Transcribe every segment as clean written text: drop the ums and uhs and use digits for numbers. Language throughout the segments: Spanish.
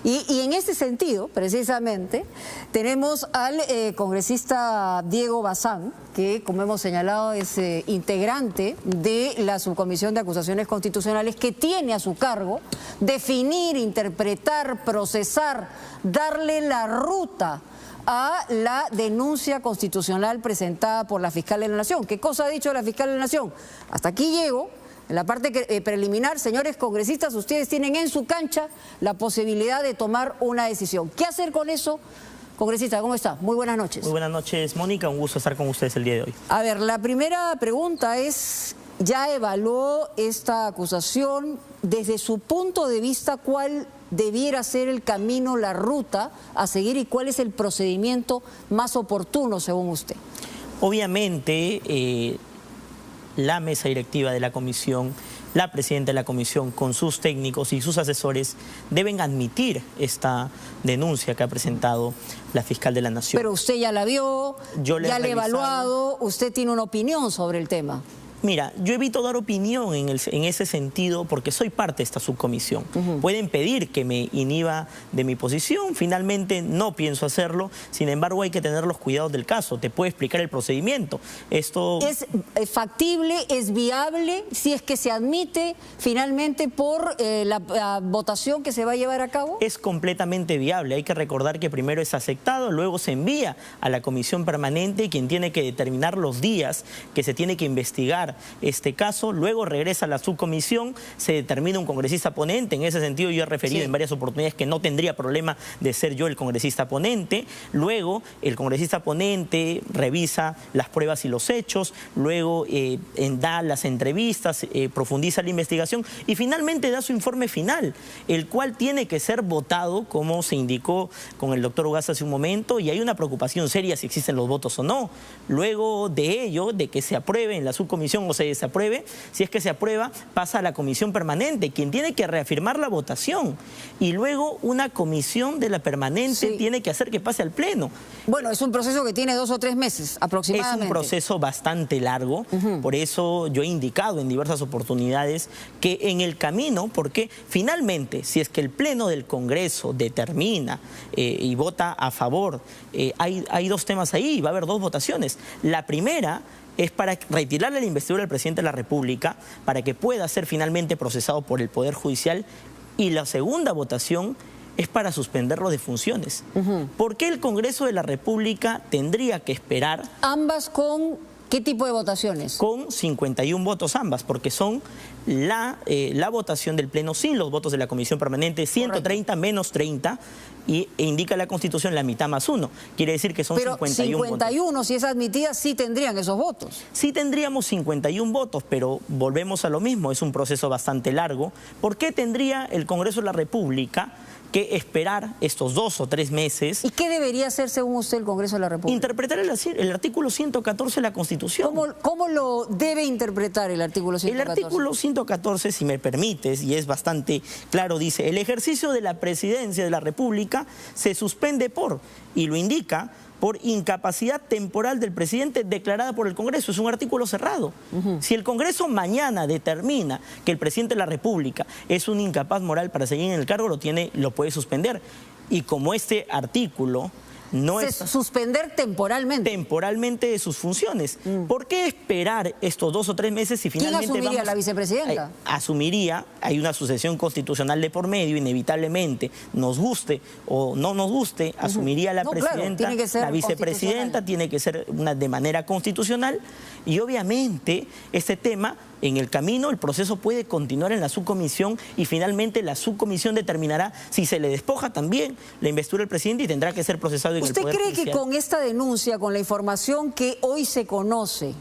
Y en este sentido, precisamente, tenemos al congresista Diego Bazán, que, como hemos señalado, es integrante de la Subcomisión de Acusaciones Constitucionales, que tiene a su cargo definir, interpretar, procesar, darle la ruta a la denuncia constitucional presentada por la Fiscal de la Nación. ¿Qué cosa ha dicho la Fiscal de la Nación? Hasta aquí llego. En la parte preliminar, señores congresistas, ustedes tienen en su cancha la posibilidad de tomar una decisión. ¿Qué hacer con eso? Congresista, ¿cómo está? Muy buenas noches. Muy buenas noches, Mónica. Un gusto estar con ustedes el día de hoy. A ver, la primera pregunta es, ¿ya evaluó esta acusación? Desde su punto de vista, ¿cuál debiera ser el camino, la ruta a seguir y cuál es el procedimiento más oportuno según usted? Obviamente, la mesa directiva de la comisión, la presidenta de la comisión con sus técnicos y sus asesores deben admitir esta denuncia que ha presentado la Fiscal de la Nación. Pero usted ya la vio, ya la ha evaluado, usted tiene una opinión sobre el tema. Mira, yo evito dar opinión en ese sentido porque soy parte de esta subcomisión. Pueden pedir que me inhiba de mi posición, finalmente no pienso hacerlo, sin embargo hay que tener los cuidados del caso. Te puedo explicar el procedimiento. Esto ¿es factible, es viable, si es que se admite finalmente por la votación que se va a llevar a cabo? Es completamente viable. Hay que recordar que primero es aceptado, luego se envía a la comisión permanente, quien tiene que determinar los días que se tiene que investigar este caso, luego regresa a la subcomisión, se determina un congresista ponente. En ese sentido yo he referido en varias oportunidades que no tendría problema de ser yo el congresista ponente. Luego el congresista ponente revisa las pruebas y los hechos, luego da las entrevistas, profundiza la investigación y finalmente da su informe final, el cual tiene que ser votado, como se indicó con el doctor Ugaz hace un momento, y hay una preocupación seria si existen los votos o no. Luego de ello, de que se apruebe en la subcomisión o se desapruebe, si es que se aprueba, pasa a la comisión permanente, quien tiene que reafirmar la votación. Y luego una comisión de la permanente tiene que hacer que pase al pleno. Bueno, es un proceso que tiene 2 o 3 meses aproximadamente. Es un proceso bastante largo, por eso yo he indicado en diversas oportunidades que en el camino, porque finalmente, si es que el pleno del Congreso determina y vota a favor, hay 2 temas ahí, va a haber 2 votaciones. La primera es para retirarle la investidura al presidente de la República para que pueda ser finalmente procesado por el Poder Judicial, y la segunda votación es para suspenderlo de funciones. ¿Por qué el Congreso de la República tendría que esperar? ¿Ambas con qué tipo de votaciones? Con 51 votos ambas, porque son la votación del Pleno sin los votos de la Comisión Permanente, 130 menos 30, e indica la Constitución la mitad más 1. Quiere decir que son 51 votos. Pero 51, si es admitida, sí tendrían esos votos. Sí tendríamos 51 votos, pero volvemos a lo mismo, es un proceso bastante largo. ¿Por qué tendría el Congreso de la República que esperar estos 2 o 3 meses? ¿Y qué debería hacer, según usted, el Congreso de la República? Interpretar el artículo 114 de la Constitución. ¿Cómo lo debe interpretar el artículo 114? El artículo 114, si me permites, y es bastante claro, dice: el ejercicio de la presidencia de la República se suspende y lo indica, por incapacidad temporal del presidente declarada por el Congreso. Es un artículo cerrado. Si el Congreso mañana determina que el presidente de la República es un incapaz moral para seguir en el cargo, lo puede suspender. Y como este artículo no es... Suspender temporalmente. Temporalmente de sus funciones. ¿Por qué esperar estos 2 o 3 meses si finalmente ¿Quién asumiría? ¿La vicepresidenta? Asumiría, hay una sucesión constitucional de por medio, inevitablemente, nos guste o no nos guste, asumiría la presidenta, claro, tiene que ser la vicepresidenta, tiene que ser de manera constitucional, y obviamente este tema, en el camino, el proceso puede continuar en la subcomisión y finalmente la subcomisión determinará si se le despoja también la investidura del presidente y tendrá que ser procesado en el Poder Judicial. ¿Usted cree que con esta denuncia, con la información que hoy se conoce,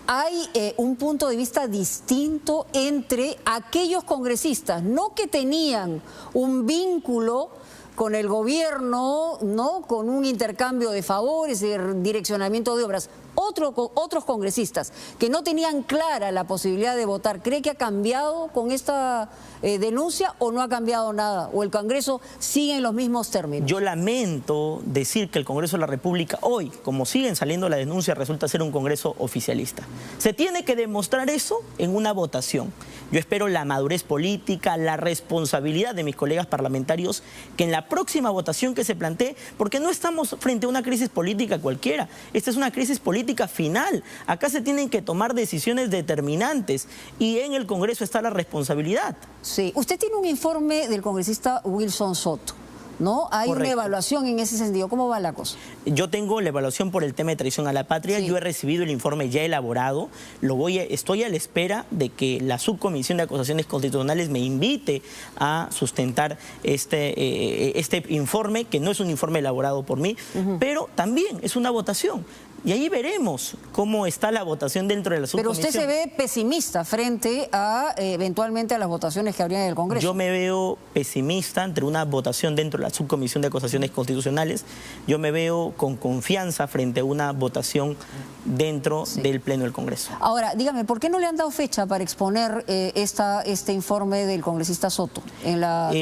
hay un punto de vista distinto entre aquellos congresistas, no que tenían un vínculo con el gobierno, ¿no?, con un intercambio de favores, de direccionamiento de obras, otros congresistas que no tenían clara la posibilidad de votar? ¿Cree que ha cambiado con esta denuncia o no ha cambiado nada? ¿O el Congreso sigue en los mismos términos? Yo lamento decir que el Congreso de la República hoy, como siguen saliendo la denuncia, resulta ser un Congreso oficialista. Se tiene que demostrar eso en una votación. Yo espero la madurez política, la responsabilidad de mis colegas parlamentarios, que en la próxima votación que se plantee, porque no estamos frente a una crisis política cualquiera, esta es una crisis política final. Acá se tienen que tomar decisiones determinantes y en el Congreso está la responsabilidad. Sí, usted tiene un informe del congresista Wilson Soto, ¿no? Hay Correcto. una evaluación en ese sentido. ¿Cómo va la cosa? Yo tengo la evaluación por el tema de traición a la patria. Sí. Yo he recibido el informe ya elaborado. Estoy a la espera de que la Subcomisión de Acusaciones Constitucionales me invite a sustentar este informe, que no es un informe elaborado por mí, pero también es una votación. Y ahí veremos cómo está la votación dentro de la subcomisión. Pero usted se ve pesimista frente a eventualmente a las votaciones que habría en el Congreso. Yo me veo pesimista entre una votación dentro de la Subcomisión de Acusaciones Constitucionales. Yo me veo con confianza frente a una votación dentro del Pleno del Congreso. Ahora, dígame, ¿por qué no le han dado fecha para exponer este informe del congresista Soto en la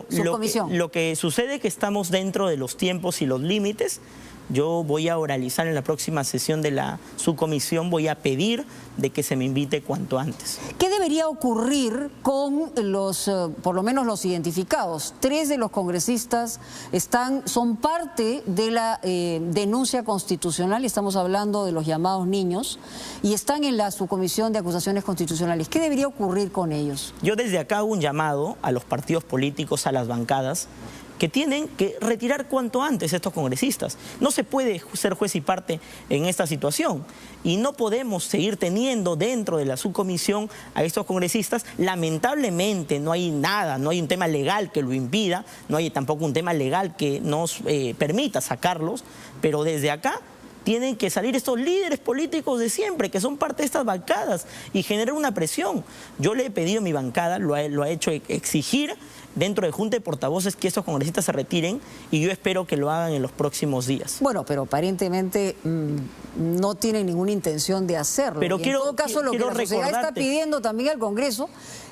subcomisión? Lo que sucede es que estamos dentro de los tiempos y los límites. Yo voy a oralizar en la próxima sesión de la subcomisión, voy a pedir de que se me invite cuanto antes. ¿Qué debería ocurrir con los, por lo menos los identificados? 3 de los congresistas son parte de la denuncia constitucional, estamos hablando de los llamados niños, y están en la subcomisión de acusaciones constitucionales. ¿Qué debería ocurrir con ellos? Yo desde acá hago un llamado a los partidos políticos, a las bancadas, que tienen que retirar cuanto antes a estos congresistas. No se puede ser juez y parte en esta situación y no podemos seguir teniendo dentro de la subcomisión a estos congresistas. Lamentablemente no hay nada, no hay un tema legal que lo impida, no hay tampoco un tema legal que nos permita sacarlos, pero desde acá tienen que salir estos líderes políticos de siempre, que son parte de estas bancadas, y generar una presión. Yo le he pedido a mi bancada, lo ha hecho exigir dentro de Junta de Portavoces que estos congresistas se retiren, y yo espero que lo hagan en los próximos días. Bueno, pero aparentemente no tienen ninguna intención de hacerlo. Pero en todo caso, lo que la sociedad está pidiendo también al Congreso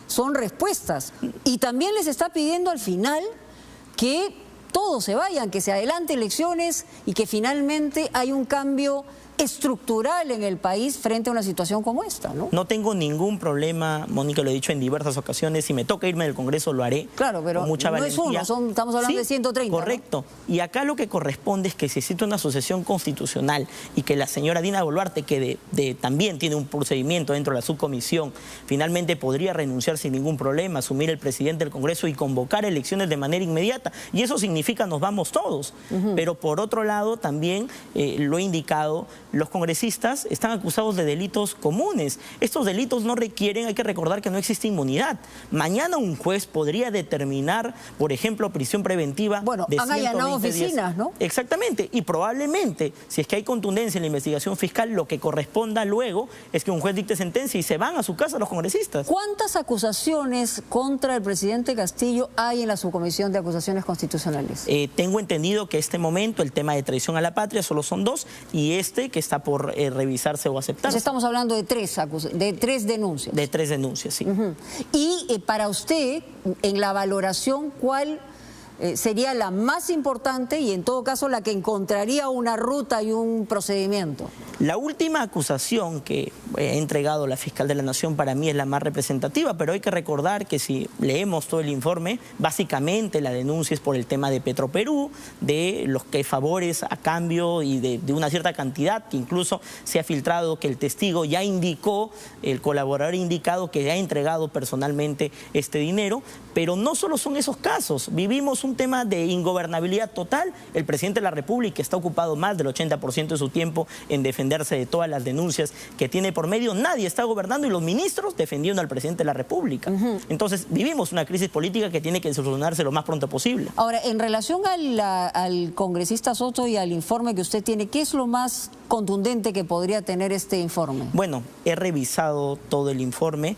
son respuestas. Y también les está pidiendo al final que todos se vayan, que se adelante elecciones y que finalmente hay un cambio estructural en el país frente a una situación como esta, ¿no? No tengo ningún problema, Mónica, lo he dicho en diversas ocasiones, si me toca irme del Congreso lo haré. Claro, pero con mucha valentía. No es uno, estamos hablando de 130. Correcto. ¿No? Y acá lo que corresponde es que si existe una asociación constitucional y que la señora Dina Boluarte, que también tiene un procedimiento dentro de la subcomisión, finalmente podría renunciar sin ningún problema, asumir el presidente del Congreso y convocar elecciones de manera inmediata. Y eso significa nos vamos todos. Pero por otro lado, también lo he indicado, los congresistas están acusados de delitos comunes. Estos delitos no requieren, hay que recordar que no existe inmunidad. Mañana un juez podría determinar, por ejemplo, prisión preventiva de 120 días. Han allanado oficinas, ¿no? Exactamente. Y probablemente, si es que hay contundencia en la investigación fiscal, lo que corresponda luego es que un juez dicte sentencia y se van a su casa los congresistas. ¿Cuántas acusaciones contra el presidente Castillo hay en la subcomisión de acusaciones constitucionales? Tengo entendido que este momento el tema de traición a la patria solo son 2 y que está por revisarse o aceptarse. Entonces estamos hablando de 3 denuncias. De 3 denuncias, sí. Y para usted, en la valoración, ¿cuál sería la más importante y en todo caso la que encontraría una ruta y un procedimiento? La última acusación que ha entregado la fiscal de la Nación para mí es la más representativa, pero hay que recordar que si leemos todo el informe, básicamente la denuncia es por el tema de Petroperú, de los que favores a cambio y de una cierta cantidad, que incluso se ha filtrado que el testigo ya indicó, el colaborador ha indicado que ha entregado personalmente este dinero, pero no solo son esos casos, vivimos un tema de ingobernabilidad total. El presidente de la República está ocupado más del 80% de su tiempo en defenderse de todas las denuncias que tiene por medio. Nadie está gobernando y los ministros defendiendo al presidente de la República. Entonces vivimos una crisis política que tiene que solucionarse lo más pronto posible. Ahora, en relación al congresista Soto y al informe que usted tiene, ¿qué es lo más contundente que podría tener este informe? Bueno, he revisado todo el informe.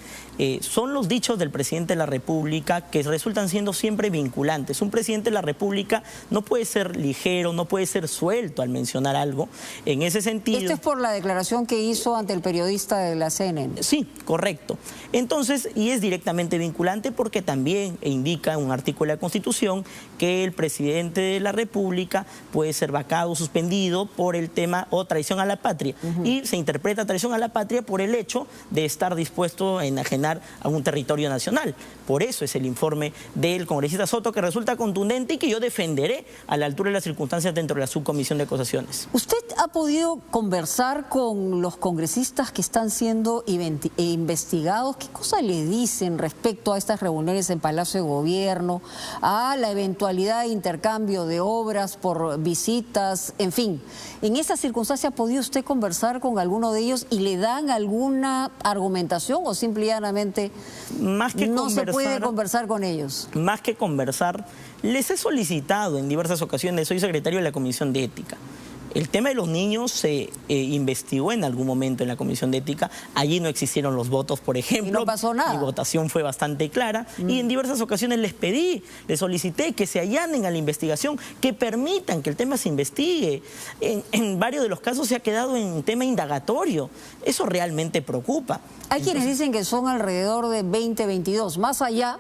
Son los dichos del presidente de la República que resultan siendo siempre vinculantes. Un presidente de la República no puede ser ligero, no puede ser suelto al mencionar algo. En ese sentido... Esto es por la declaración que hizo ante el periodista de la CNN. Sí, correcto. Entonces, y es directamente vinculante porque también indica un artículo de la Constitución que el presidente de la República puede ser vacado, suspendido por el tema o traición a la patria. Y se interpreta traición a la patria por el hecho de estar dispuesto a enajenar a un territorio nacional. Por eso es el informe del congresista Soto que resulta contundente y que yo defenderé a la altura de las circunstancias dentro de la subcomisión de acusaciones. ¿Usted ha podido conversar con los congresistas que están siendo investigados? ¿Qué cosas le dicen respecto a estas reuniones en Palacio de Gobierno, a la eventualidad de intercambio de obras por visitas, en fin? ¿En esa circunstancia ha podido usted conversar con alguno de ellos y le dan alguna argumentación o simplemente no se puede conversar con ellos? Más que conversar, les he solicitado en diversas ocasiones, soy secretario de la Comisión de Ética. El tema de los niños se investigó en algún momento en la Comisión de Ética. Allí no existieron los votos, por ejemplo. Y no pasó nada. Mi votación fue bastante clara. Y en diversas ocasiones les solicité que se allanen a la investigación, que permitan que el tema se investigue. En varios de los casos se ha quedado en tema indagatorio. Eso realmente preocupa. Hay quienes dicen que son alrededor de 20, 22, más allá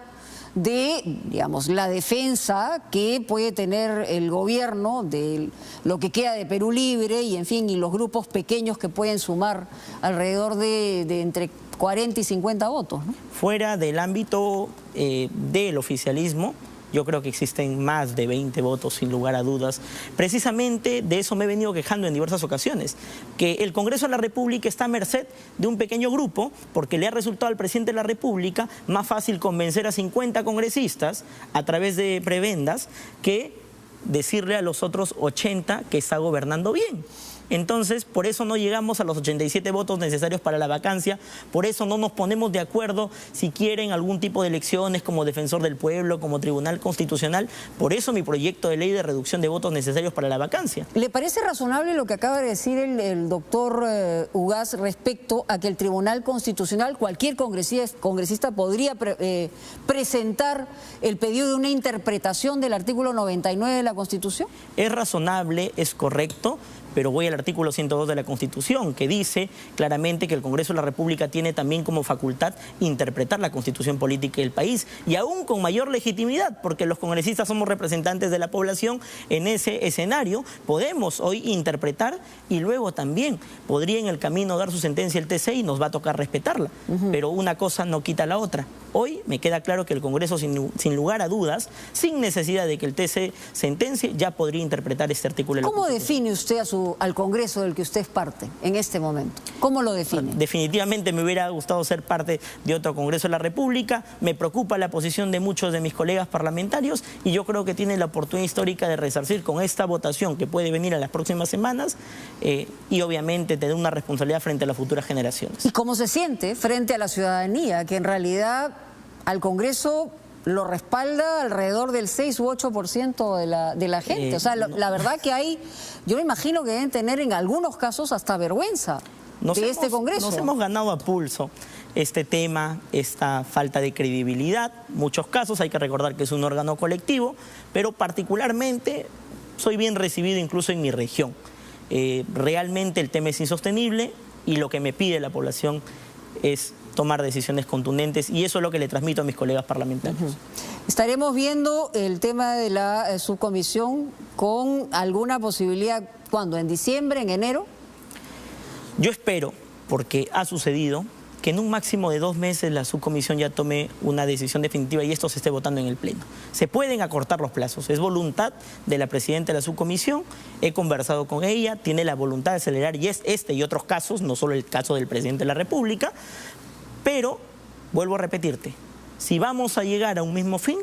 de, digamos, la defensa que puede tener el gobierno de lo que queda de Perú Libre y, en fin, y los grupos pequeños que pueden sumar alrededor de entre 40 y 50 votos, ¿no? Fuera del ámbito del oficialismo, yo creo que existen más de 20 votos, sin lugar a dudas. Precisamente de eso me he venido quejando en diversas ocasiones, que el Congreso de la República está a merced de un pequeño grupo, porque le ha resultado al presidente de la República más fácil convencer a 50 congresistas a través de prebendas que decirle a los otros 80 que está gobernando bien. Entonces, por eso no llegamos a los 87 votos necesarios para la vacancia, por eso no nos ponemos de acuerdo si quieren algún tipo de elecciones como defensor del pueblo, como tribunal constitucional, por eso mi proyecto de ley de reducción de votos necesarios para la vacancia. ¿Le parece razonable lo que acaba de decir el doctor Ugaz respecto a que el Tribunal Constitucional, cualquier congresista podría presentar el pedido de una interpretación del artículo 99 de la Constitución? Es razonable, es correcto, pero voy al artículo 102 de la Constitución, que dice claramente que el Congreso de la República tiene también como facultad interpretar la Constitución política del país, y aún con mayor legitimidad, porque los congresistas somos representantes de la población. En ese escenario podemos hoy interpretar y luego también podría en el camino dar su sentencia el TC y nos va a tocar respetarla. Pero una cosa no quita la otra. Hoy me queda claro que el Congreso, sin lugar a dudas, sin necesidad de que el TC sentencie, ya podría interpretar este artículo de la Constitución. ¿Cómo define usted al Congreso del que usted es parte en este momento? ¿Cómo lo define? Definitivamente me hubiera gustado ser parte de otro Congreso de la República. Me preocupa la posición de muchos de mis colegas parlamentarios y yo creo que tienen la oportunidad histórica de resarcir con esta votación que puede venir a las próximas semanas y obviamente tener una responsabilidad frente a las futuras generaciones. ¿Y cómo se siente frente a la ciudadanía, que en realidad al Congreso lo respalda alrededor del 6 u 8% de la gente? O sea, la verdad que hay, yo me imagino que deben tener en algunos casos hasta vergüenza de este Congreso. Nos hemos ganado a pulso este tema, esta falta de credibilidad. Muchos casos, hay que recordar que es un órgano colectivo, pero particularmente soy bien recibido incluso en mi región. Realmente el tema es insostenible y lo que me pide la población es tomar decisiones contundentes, y eso es lo que le transmito a mis colegas parlamentarios. Estaremos viendo el tema de la subcomisión con alguna posibilidad, ¿cuándo? ¿En diciembre, en enero? Yo espero, porque ha sucedido, que en un máximo de 2 meses la subcomisión ya tome una decisión definitiva y esto se esté votando en el Pleno. Se pueden acortar los plazos, es voluntad de la presidenta de la subcomisión, he conversado con ella, tiene la voluntad de acelerar y es este y otros casos, no solo el caso del presidente de la República, pero, vuelvo a repetirte, si vamos a llegar a un mismo fin,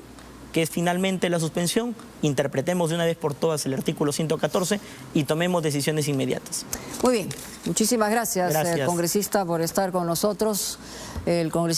que es finalmente la suspensión, interpretemos de una vez por todas el artículo 114 y tomemos decisiones inmediatas. Muy bien, muchísimas gracias. Congresista, por estar con nosotros. El congresista